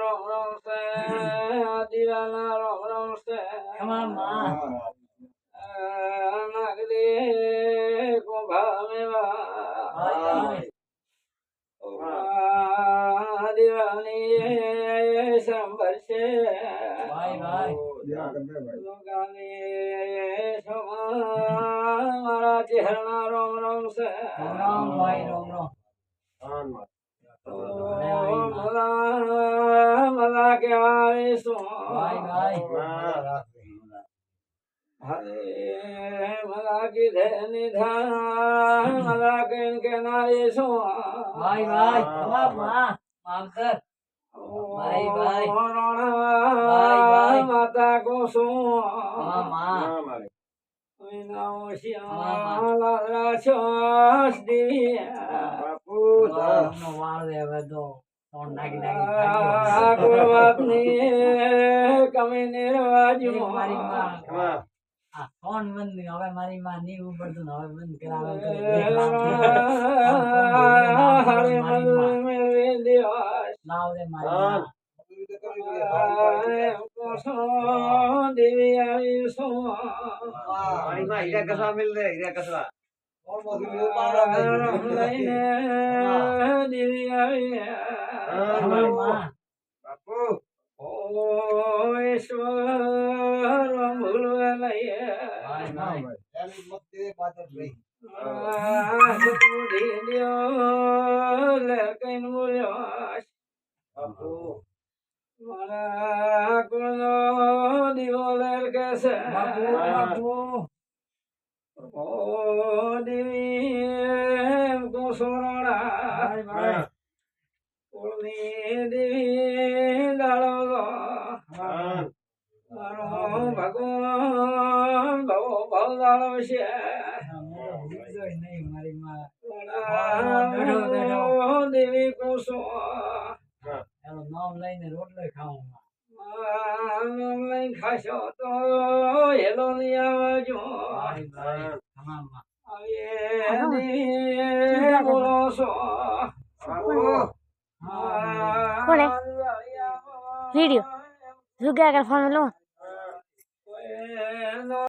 રોમ રોમ સે દીવાના રોમ રોમ સે નાગદે કુંભામેવા દીવાની સંભળશે મારા ચહેરા રોમ રોમ સે મલા કેવાય શું હરે મલા કીધે નિધાન મલા કે નારી શું માતા કો શું કમી નિર્વાજુ કોણ બંધ હવે મારી માં ની ઉપડતું હવે બંધ કરાવે હરે મેળવી દિવસ લાવ રે મારી દેવી આવી શું હીરા કસવા મિલ રે હીરા કસવા લઈને દેવી આવી બાપુ ઓ ઈશ્વર ભૂલવે લઈએ કઈ બોલ્યો બાપુ મારા કુળનો દીવો લેર કેસે ઓ દેવી કુસોરણા કુળની દેવી દાળો મારો ભગવાન ભવ ભવ દાળો છે મારી માં દેવી કુસો એનું નામ લઈને રોટલો ખાવું લઈ ખાશો તો હેલો ની આવજો બોલો છો કોને वीडियो रुक गया अगर फोन लो